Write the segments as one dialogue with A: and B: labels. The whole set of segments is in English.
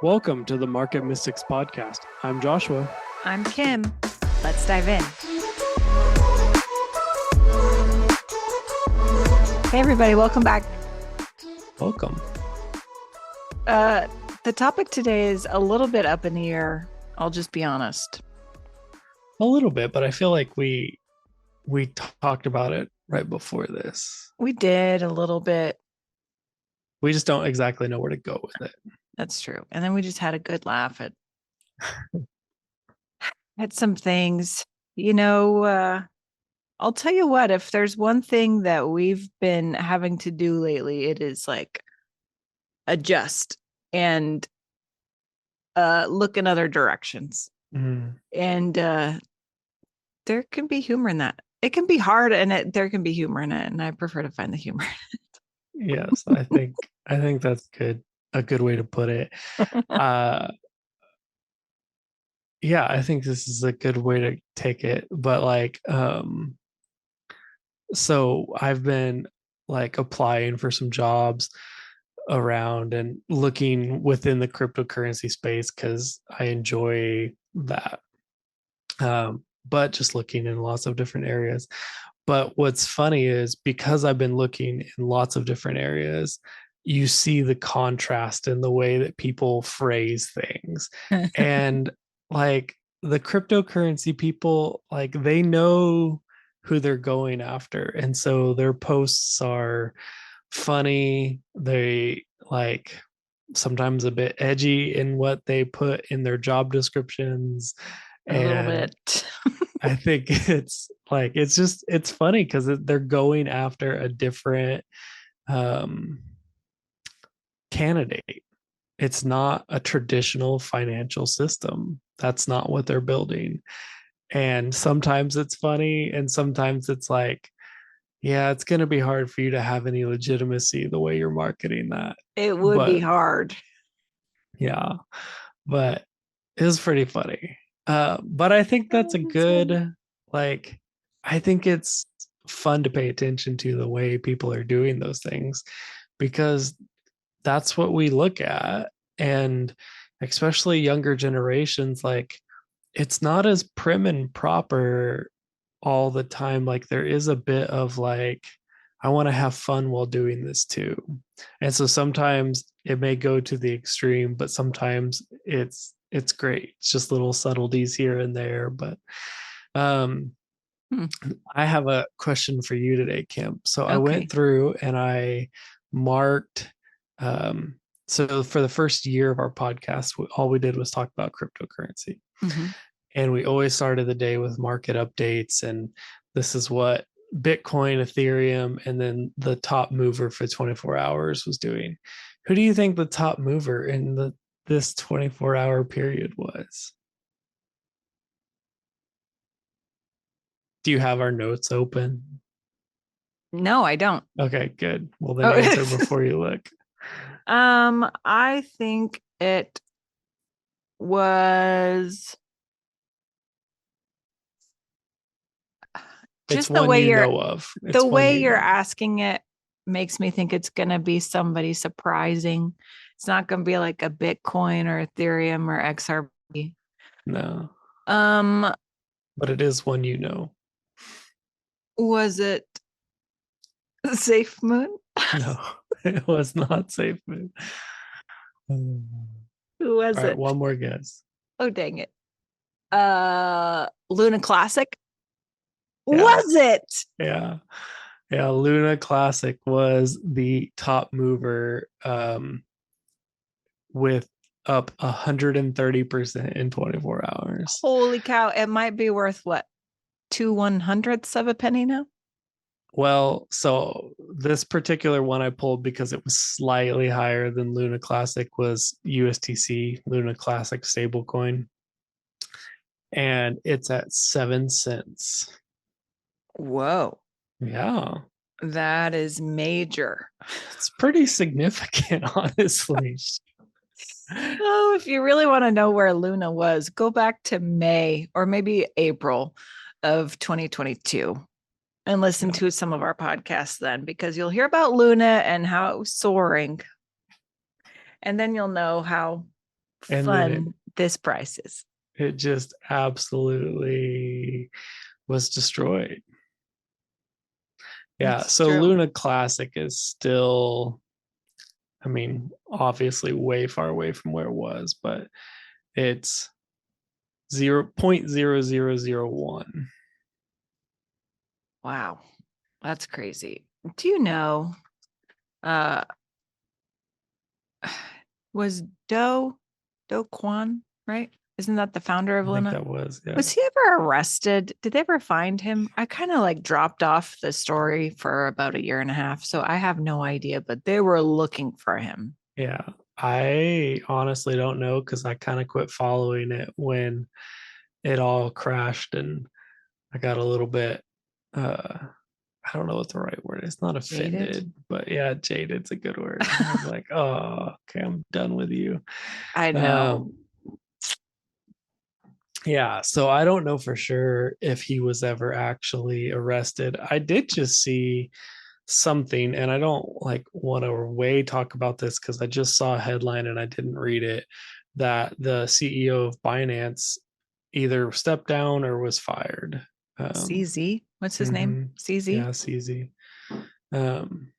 A: Welcome to the Market Mystics podcast. I'm Joshua.
B: I'm Kim. Let's dive in. Hey, everybody. Welcome back.
A: Welcome.
B: The topic today is a little bit up in the air. I'll just be honest.
A: A little bit, but I feel like we talked about it right before this.
B: We did a little bit.
A: We just don't exactly know where to go with it.
B: That's true. And then we just had a good laugh at some things. I'll tell you what, if there's one thing that we've been having to do lately, it is like adjust and look in other directions. And there can be humor in that. It can be hard, and there can be humor in it, and I prefer to find the humor in it.
A: Yes, I think that's good. A good way to put it. Yeah, I think this is a good way to take it. But so I've been applying for some jobs around and looking within the cryptocurrency space because I enjoy that. But just looking in lots of different areas. But what's funny is because I've been looking in lots of different areas, you see the contrast in the way that people phrase things. And the cryptocurrency people, they know who they're going after. And so their posts are funny. They sometimes a bit edgy in what they put in their job descriptions.
B: A little bit.
A: I think it's funny because they're going after a different candidate. It's not a traditional financial system. That's not what they're building. And sometimes it's funny, and sometimes it's yeah, it's going to be hard for you to have any legitimacy the way you're marketing that.
B: It would be hard.
A: Yeah, but it was pretty funny. But I think that's a good, I think it's fun to pay attention to the way people are doing those things because that's what we look at. And especially younger generations, it's not as prim and proper all the time. There is a bit of I want to have fun while doing this too. And so sometimes it may go to the extreme, but sometimes it's great. It's just little subtleties here and there. But I have a question for you today, Kim. So I went through and I marked so for the first year of our podcast, all we did was talk about cryptocurrency. And we always started the day with market updates. And this is what Bitcoin, Ethereum, and then the top mover for 24 hours was doing. Who do you think the top mover in this 24-hour period was? Do you have our notes open?
B: No, I don't.
A: Okay, good. Well, then answer before you look.
B: I think it was just the way you're asking it makes me think it's going to be somebody surprising. It's not going to be like a Bitcoin or Ethereum or XRP.
A: No. But it is one
B: Was it Safe Moon?
A: No, it was not Safe Moon.
B: Who was it?
A: One more guess.
B: Oh, dang it. Luna Classic? Yeah. Was it?
A: Yeah. Yeah, Luna Classic was the top mover with up 130% in 24 hours.
B: Holy cow. It might be worth what? 2/100ths of a penny now?
A: Well, so this particular one I pulled because it was slightly higher than Luna Classic was USTC, Luna Classic stablecoin. And it's at 7 cents.
B: Whoa.
A: Yeah.
B: That is major.
A: It's pretty significant, honestly.
B: Oh, if you really want to know where Luna was, go back to May or maybe April of 2022 and listen to some of our podcasts then, because you'll hear about Luna and how it was soaring. And then you'll know how
A: And then it
B: fun this price is.
A: it just absolutely was destroyed. Yeah,
B: It's
A: so
B: true.
A: Luna Classic is still, I mean, obviously way far away from where it was, but it's 0.0001.
B: Wow. That's crazy. Do you know uh was Do Kwan, right? Isn't that the founder of
A: I think
B: Luna?
A: that was, yeah.
B: Was he ever arrested? Did they ever find him? I kind of like dropped off the story for about a year and a half, so I have no idea, but they were looking for him.
A: Yeah. I honestly don't know because I kind of quit following it when it all crashed and I got a little bit I don't know what the right word is. Not
B: Jaded.
A: offended, but yeah, jaded's a good word. I was like, oh, okay, I'm done with you.
B: I know.
A: Um, yeah, so I don't know for sure if he was ever actually arrested. I did just see something, and I don't like want to way talk about this because I just saw a headline and I didn't read it, that the CEO of Binance either stepped down or was fired.
B: CZ. What's his name?
A: Mhm.
B: CZ.
A: Yeah, CZ. Um,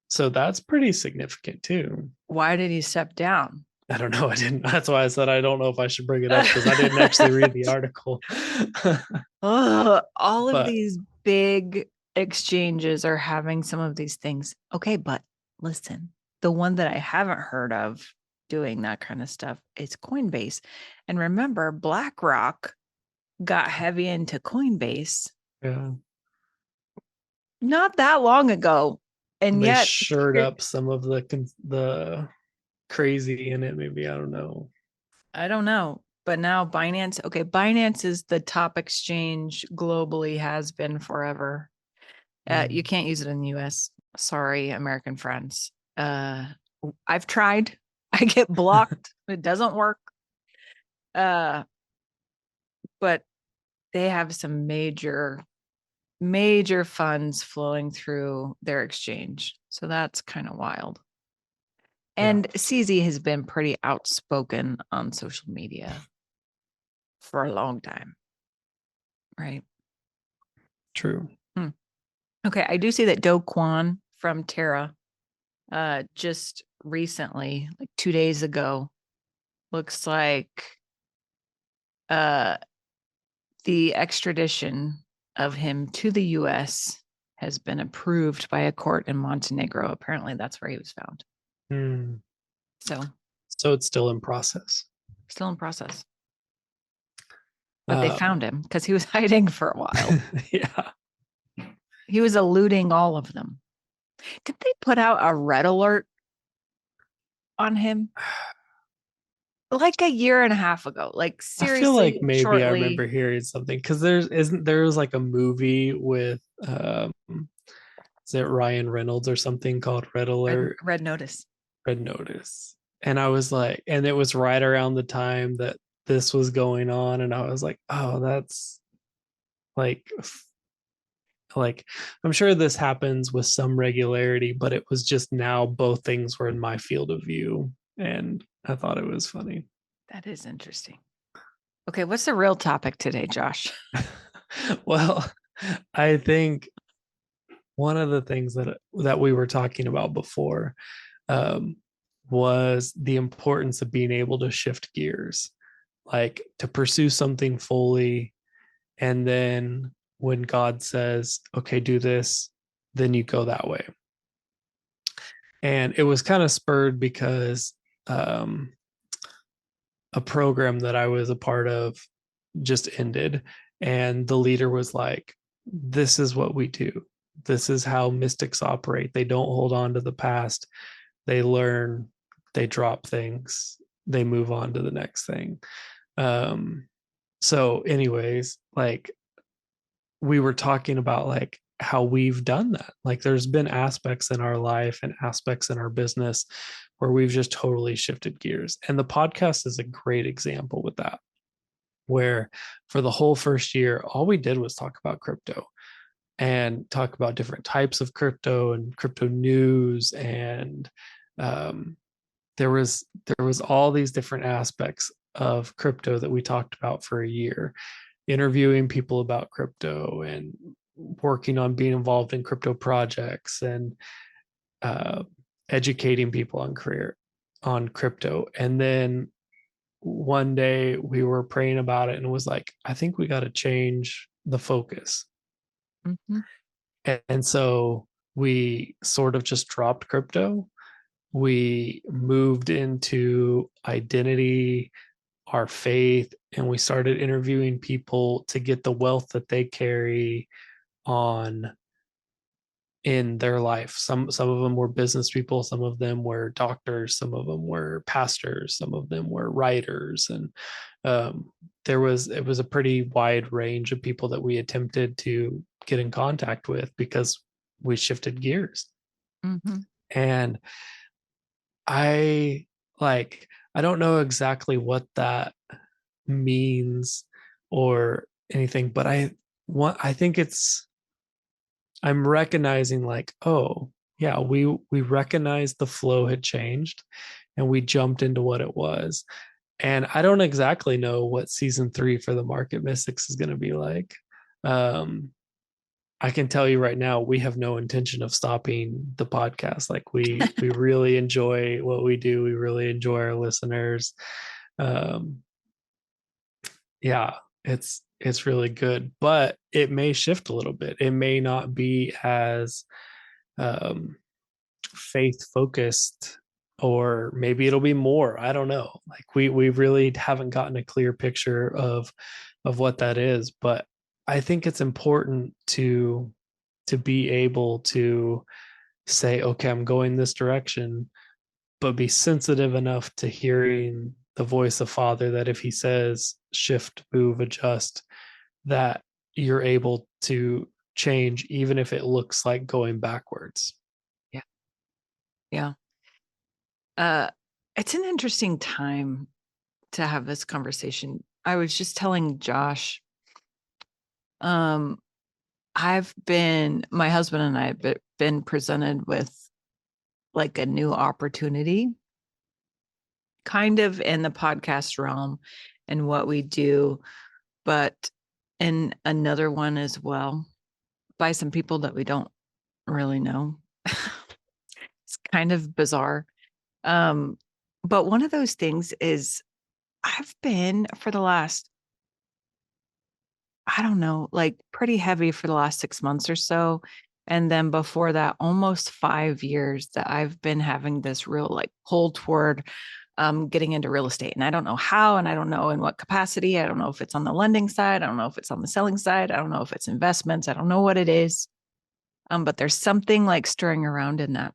A: so that's pretty significant too.
B: Why did he step down?
A: I don't know. I didn't. That's why I said I don't know if I should bring it up because I didn't actually read the article.
B: Ugh, all of
A: But
B: these big exchanges are having some of these things. Okay, but listen, the one that I haven't heard of doing that kind of stuff is Coinbase. And remember, BlackRock got heavy into Coinbase
A: yeah,
B: not that long ago. And
A: they
B: yet,
A: shored up some of the crazy in it. Maybe I don't know.
B: I don't know. But now Binance, okay, Binance is the top exchange globally, has been forever. You
A: Mm.
B: can't use it in the US. Sorry, American friends. I've tried. I get blocked. It doesn't work. Uh, but they have some major funds flowing through their exchange. So that's kind of wild.
A: Yeah,
B: And CZ has been pretty outspoken on social media for a long time, right?
A: true.
B: Hmm. Okay, I do see that Do Kwon from Terra just recently, like 2 days ago, looks like uh the extradition of him to the US has been approved by a court in Montenegro. Apparently that's where he was found.
A: Mm.
B: So
A: So it's still in process.
B: still in process. But they
A: Um,
B: found him because he was hiding for a while.
A: yeah,
B: He was eluding all of them. Did they put out a red alert on him like a year and a half ago? Like
A: I feel like
B: seriously,
A: maybe I remember
B: shortly.
A: hearing something because there was like a movie with is it Ryan Reynolds or something called Red Alert,
B: Red notice.
A: Red Notice. And I was like, and it was right around the time that this was going on. And I was like, oh, that's like, like, I'm sure this happens with some regularity, but it was just now both things were in my field of view. And I thought it was funny.
B: That is interesting. Okay, what's the real topic today, Josh?
A: Well, I think one of the things that we were talking about before um, was the importance of being able to shift gears, like to pursue something fully. And then when God says, okay, do this, then you go that way. And it was kind of spurred because um, a program that I was a part of just ended. And the leader was like, this is what we do. This is how mystics operate. They don't hold on to the past. They learn, they drop things, they move on to the next thing. Um, so, anyways, like we were talking about like how we've done that. Like there's been aspects in our life and aspects in our business where we've just totally shifted gears. And the podcast is a great example with that, where for the whole first year, all we did was talk about crypto and talk about different types of crypto and crypto news and um, there was all these different aspects of crypto that we talked about for a year, interviewing people about crypto and working on being involved in crypto projects and uh, educating people on crypto. And then one day we were praying about it and was like, I think we got to change the focus.
B: Mm-hmm.
A: And so we sort of just dropped crypto. We moved into identity, our faith, and we started interviewing people to get the wealth that they carry on in their life. Some of them were business people, some of them were doctors, some of them were pastors, some of them were writers, and it was a pretty wide range of people that we attempted to get in contact with because we shifted gears.
B: Mm-hmm.
A: And I I don't know exactly what that means or anything, but I think I'm recognizing like, oh, yeah, we recognized the flow had changed and we jumped into what it was. And I don't exactly know what season 3 for the Market Mystics is going to be like. Um, I can tell you right now, we have no intention of stopping the podcast. Like we really enjoy what we do. We really enjoy our listeners. Um, yeah, it's really good, but it may shift a little bit. It may not be as um, faith focused, or maybe it'll be more. I don't know. Like we really haven't gotten a clear picture of what that is, but I think it's important to be able to say, okay, I'm going this direction, but be sensitive enough to hearing the voice of Father that if he says shift, move, adjust, that you're able to change even if it looks like going backwards.
B: Yeah. Yeah. Uh, it's an interesting time to have this conversation. I was just telling Josh, um, my husband and I have been presented with like a new opportunity, kind of in the podcast realm and what we do, but in another one as well by some people that we don't really know. It's kind of bizarre. Um, but one of those things is I've been for the last, I don't know, like pretty heavy for the last 6 months or so. And then before that, almost 5 years that I've been having this real like pull toward getting into real estate. And I don't know how, and I don't know in what capacity. I don't know if it's on the lending side. I don't know if it's on the selling side. I don't know if it's investments. I don't know what it is. But there's something like stirring around in that.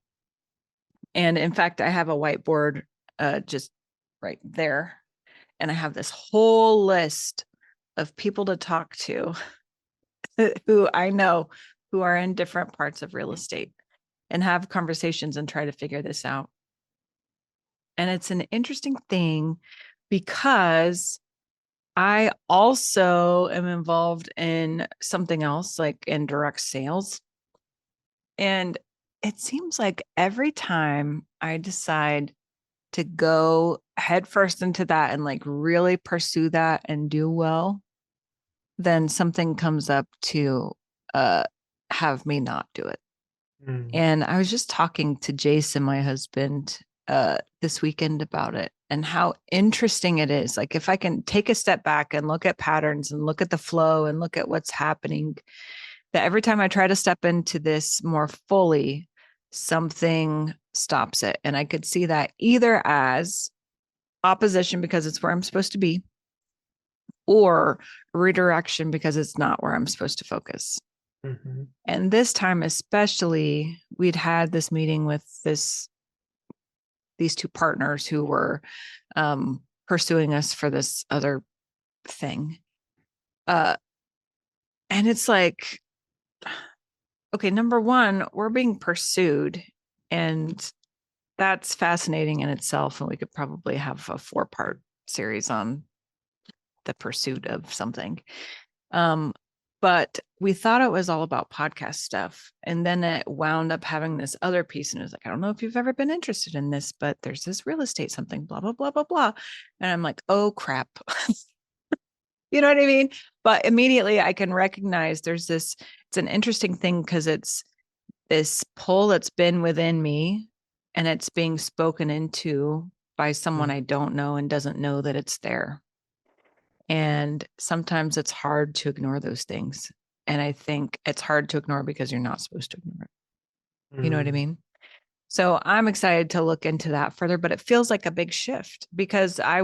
B: And in fact, I have a whiteboard just right there. And I have this whole list of people to talk to who I know who are in different parts of real estate and have conversations and try to figure this out. And it's an interesting thing because I also am involved in something else, like in direct sales. And it seems like every time I decide to go headfirst into that and like really pursue that and do well, then something comes up to have me not do it.
A: Mm.
B: And I was just talking to Jason, my husband, this weekend about it and how interesting it is. Like if I can take a step back and look at patterns and look at the flow and look at what's happening, that every time I try to step into this more fully, something stops it. And I could see that either as opposition because it's where I'm supposed to be, or redirection because it's not where I'm supposed to focus.
A: Mm-hmm.
B: And this time, especially, we'd had this meeting with these two partners who were pursuing us for this other thing. And it's like, okay, number one, we're being pursued, and that's fascinating in itself. And we could probably have a 4-part series on the pursuit of something. but we thought it was all about podcast stuff. And then it wound up having this other piece. And it was like, I don't know if you've ever been interested in this, but there's this real estate something, blah, blah, blah, blah, blah. And I'm like, oh, crap. You know what I mean? But immediately I can recognize there's this, it's an interesting thing because it's this pull that's been within me and it's being spoken into by someone I don't know and doesn't know that it's there. And sometimes it's hard to ignore those things. And I think it's hard to ignore because you're not supposed to ignore it. You know what I
A: Mm.
B: mean? So I'm excited to look into that further, but it feels like a big shift because I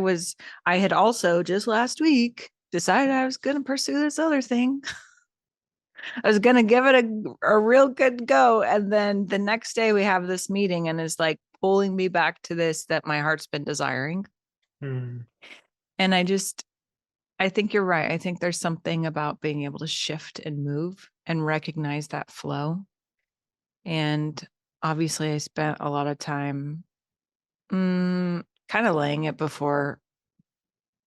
B: had also just last week decided I was going to pursue this other thing. I was going to give it a real good go. And then the next day we have this meeting and it's like pulling me back to this that my heart's been desiring.
A: Mm.
B: And I think you're right. I think there's something about being able to shift and move and recognize that flow. And obviously, I spent a lot of time kind of laying it before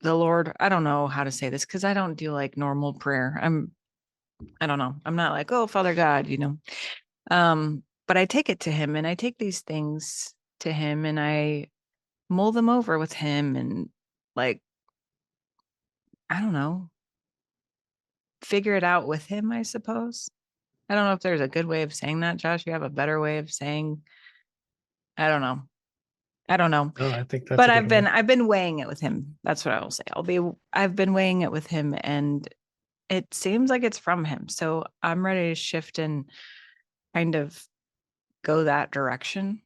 B: the Lord. I don't know how to say this because I don't do like normal prayer. I don't know. I'm not like, oh, Father God, you know. But I take it to him and I take these things to him and I mull them over with him and like, I don't know, figure it out with him, I suppose. I don't know if there's a good way of saying that, Josh. You have a better way of saying, I don't know. I don't know.
A: No, I think that's
B: But
A: a good one.
B: I've been weighing it with him. That's what I will say. I've been weighing it with him and it seems like it's from him. So I'm ready to shift and kind of go that direction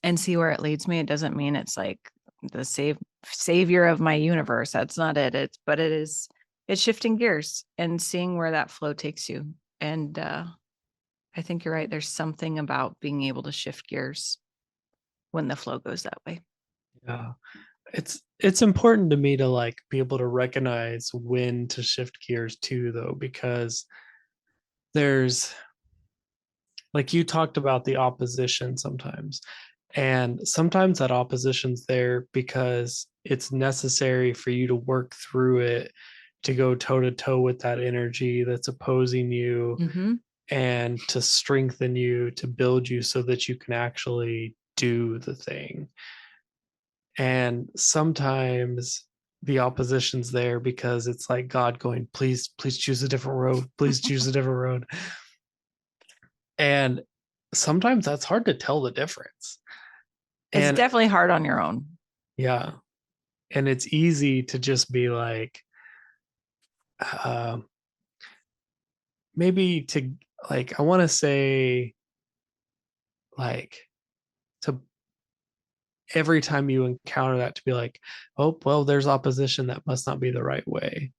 B: and see where it leads me. It doesn't mean it's like the savior of my universe. That's not it. It's shifting gears and seeing where that flow takes you. And I think you're right. There's something about being able to shift gears when the flow goes that way.
A: Yeah. It's important to me to like be able to recognize when to shift gears too, though, because there's like you talked about the opposition sometimes. And sometimes that opposition's there because it's necessary for you to work through it to go toe to toe with that energy that's opposing you
B: Mm-hmm.
A: and to strengthen you, to build you so that you can actually do the thing. And sometimes the opposition's there because it's like God going, please, please choose a different road. Please choose a different road. And sometimes that's hard to tell the difference.
B: It's
A: And
B: definitely hard on your own.
A: yeah, and it's easy to just be like, uh, maybe to like, I want to say, like, to every time you encounter that, to be like, oh, well, there's opposition. That must not be the right way.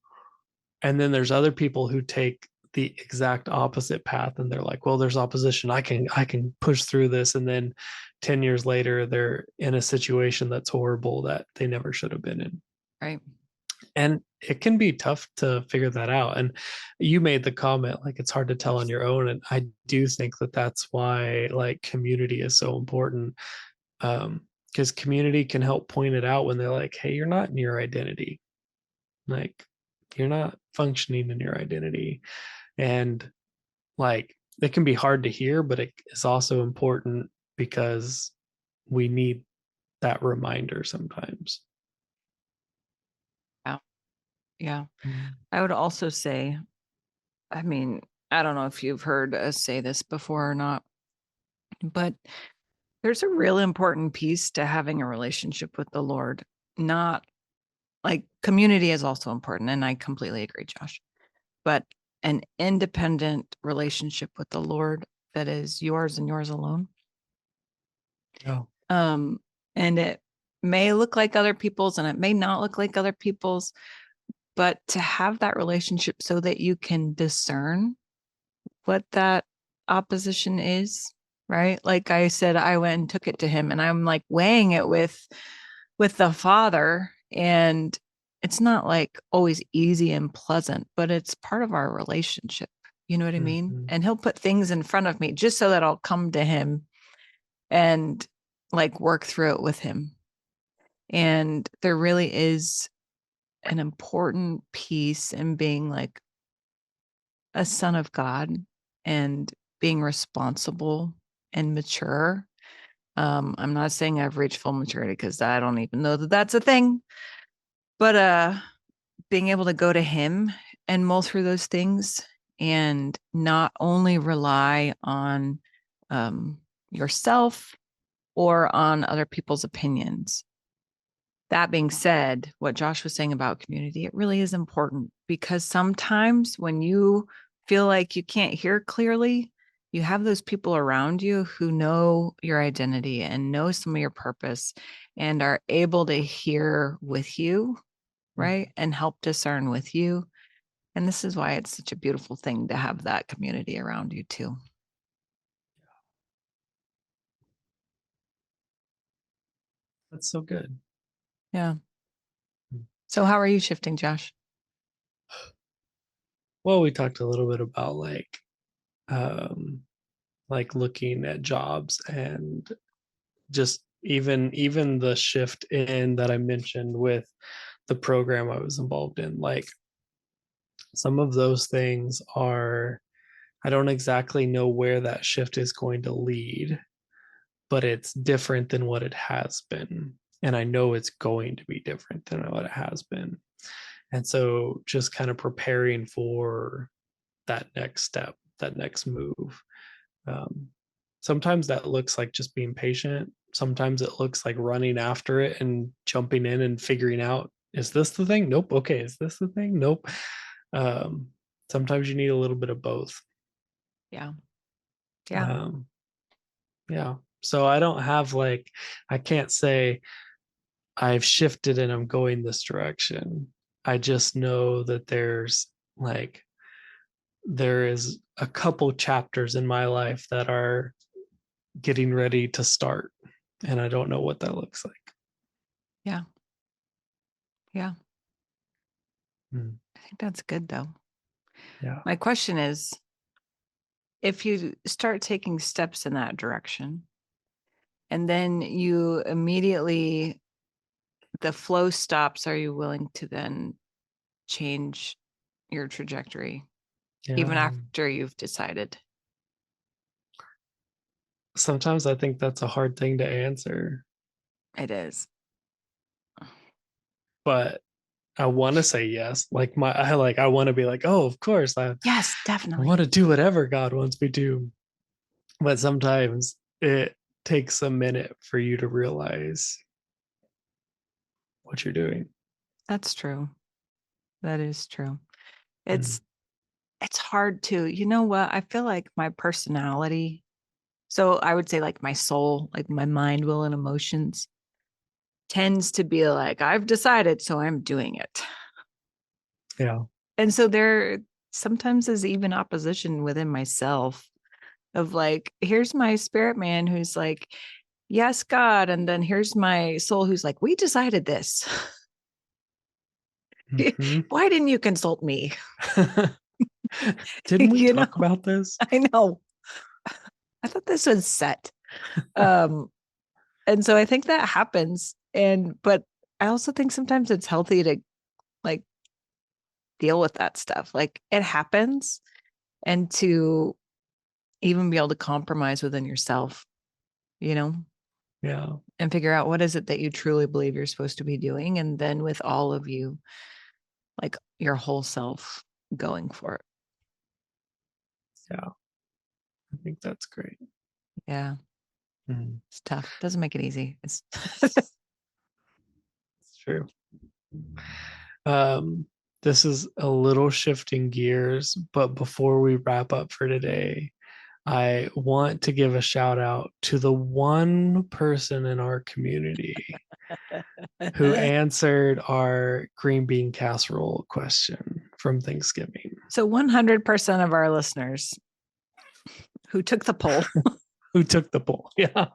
A: And then there's other people who take the exact opposite path and they're like, well, there's opposition. I can push through this. And then 10 years later, they're in a situation that's horrible that they never should have been in.
B: Right.
A: And it can be tough to figure that out. And you made the comment like it's hard to tell on your own. And I do think that that's why like community is so important. Because community can help point it out when they're like, hey, you're not in your identity. Like you're not functioning in your identity. And like it can be hard to hear, but it is also important because we need that reminder sometimes.
B: Yeah. Yeah.
A: Mm.
B: I would also say, I mean, I don't know if you've heard us say this before or not, but there's a real important piece to having a relationship with the Lord. Not like community is also important. And I completely agree, Josh. But an independent relationship with the Lord that is yours and yours alone.
A: Yeah.
B: Um, and it may look like other people's and it may not look like other people's, but to have that relationship so that you can discern what that opposition is, right? Like I said, I went and took it to him and I'm like weighing it with the Father, and it's not like always easy and pleasant, but it's part of our relationship. You know what I mean?
A: Mm-hmm.
B: And he'll put things in front of me just so that I'll come to him and like work through it with him. And there really is an important piece in being like a son of God and being responsible and mature. I'm not saying I've reached full maturity because I don't even know that that's a thing, but being able to go to him and mull through those things and not only rely on yourself or on other people's opinions. That being said, what Josh was saying about community, it really is important because sometimes when you feel like you can't hear clearly, you have those people around you who know your identity and know some of your purpose and are able to hear with you, right? And help discern with you. And this is why it's such a beautiful thing to have that community around you too.
A: That's so good.
B: Yeah. So how are you shifting, Josh?
A: Well, we talked a little bit about like looking at jobs and just even the shift in that I mentioned with the program I was involved in. Like some of those things are, I don't exactly know where that shift is going to lead, but it's different than what it has been. And I know it's going to be different than what it has been. And so just kind of preparing for that next step, that next move. Um, Sometimes that looks like just being patient. Sometimes it looks like running after it and jumping in and figuring out, is this the thing? Nope. Okay. Is this the thing? Nope. Um, Sometimes you need a little bit of both.
B: Yeah. Yeah.
A: Um, yeah. So I don't have like, I can't say I've shifted and I'm going this direction. I just know that there is a couple chapters in my life that are getting ready to start. And I don't know what that looks like.
B: Yeah. Yeah.
A: Mm,
B: I think that's good though.
A: yeah.
B: My question is, if you start taking steps in that direction and then you immediately the flow stops, are you willing to then change your trajectory even
A: Yeah.
B: after you've decided?
A: Sometimes I think that's a hard thing to answer,
B: It is.
A: but I want to say yes. I want to be like, oh, of course,
B: Yes,
A: I want
B: definitely.
A: to do whatever God wants me to. But sometimes it takes a minute for you to realize what you're doing.
B: That's true. That is true.
A: Mm,
B: It's hard to, you know what? I feel like my personality, so I would say like my soul, like my mind, will, and emotions tends to be like, I've decided, so I'm doing it.
A: yeah.
B: And so there sometimes is even opposition within myself of like, here's my spirit man who's like, yes, God. And then here's my soul who's like, we decided this.
A: Hmm.
B: Why didn't you consult me?
A: Didn't we
B: You know,
A: talk about this?
B: I know. I thought this was set. Um, and so I think that happens. But I also think sometimes it's healthy to like deal with that stuff. Like it happens and to even be able to compromise within yourself, you know,
A: Yeah.
B: and figure out what is it that you truly believe you're supposed to be doing. And then with all of you, like your whole self going for it.
A: Yeah. I think that's great.
B: Yeah.
A: Mm,
B: It's tough. Doesn't make it easy. It's
A: it's true. Um, this is a little shifting gears, but before we wrap up for today, I want to give a shout out to the one person in our community who answered our green bean casserole question from Thanksgiving.
B: so 100% of our listeners who took the poll.
A: Who took the poll? Yeah.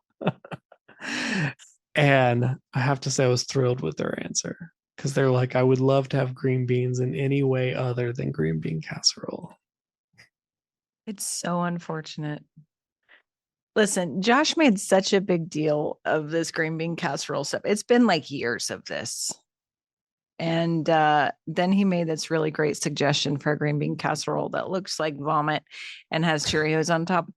A: And I have to say, I was thrilled with their answer because they're like, I would love to have green beans in any way other than green bean casserole.
B: It's so unfortunate. Listen, Josh made such a big deal of this green bean casserole stuff. It's been like years of this. And then he made this really great suggestion for a green bean casserole that looks like vomit and has Cheerios on top.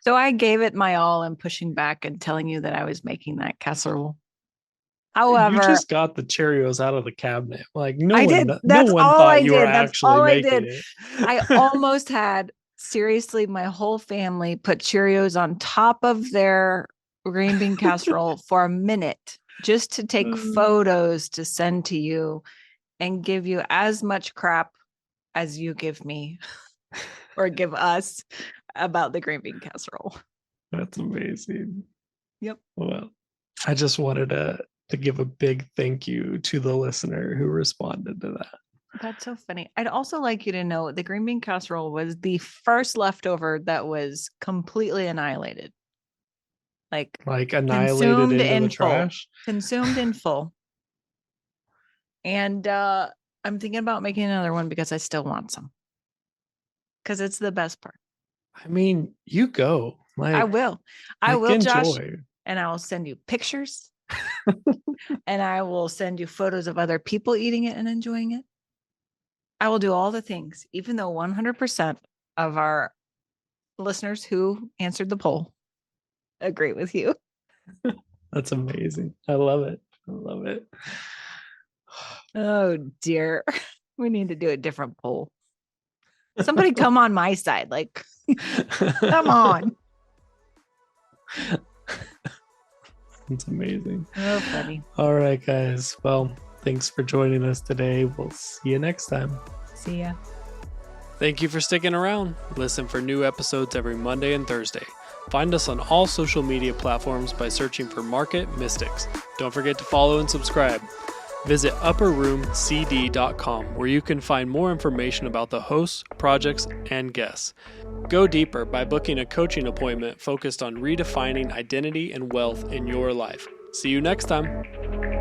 B: So I gave it my all in pushing back and telling you that I was making that casserole.
A: You
B: However,
A: just got the Cheerios out of the cabinet. Like no
B: I
A: one,
B: did.
A: no
B: That's
A: one
B: all I
A: thought you were
B: did. That's
A: actually
B: all I
A: making
B: did.
A: it.
B: I almost had, seriously, my whole family put Cheerios on top of their green bean casserole for a minute just to take photos to send to you and give you as much crap as you give me or give us about the green bean casserole.
A: That's amazing.
B: Yep.
A: Well, I just wanted to give a big thank you to the listener who responded to that.
B: That's so funny. I'd also like you to know the green bean casserole was the first leftover that was completely annihilated. Like
A: Annihilated
B: consumed
A: into
B: in
A: the
B: full.
A: trash.
B: Consumed in full. And I'm thinking about making another one because I still want some. Because it's the best part.
A: I mean, you go.
B: I will. I will, Josh.
A: Enjoy.
B: And I will send you pictures. And I will send you photos of other people eating it and enjoying it. I will do all the things, even though 100% of our listeners who answered the poll agree with you.
A: That's amazing. I love it. I love it.
B: Oh dear. We need to do a different poll. Somebody come on my side. Like, come on.
A: It's amazing.
B: Oh, funny.
A: All right, guys. Well, thanks for joining us today. We'll see you next time.
B: See ya.
A: Thank you for sticking around. Listen for new episodes every Monday and Thursday. Find us on all social media platforms by searching for Market Mystics. Don't forget to follow and subscribe. Visit upperroomcd.com where you can find more information about the hosts, projects, and guests. Go deeper by booking a coaching appointment focused on redefining identity and wealth in your life. See you next time.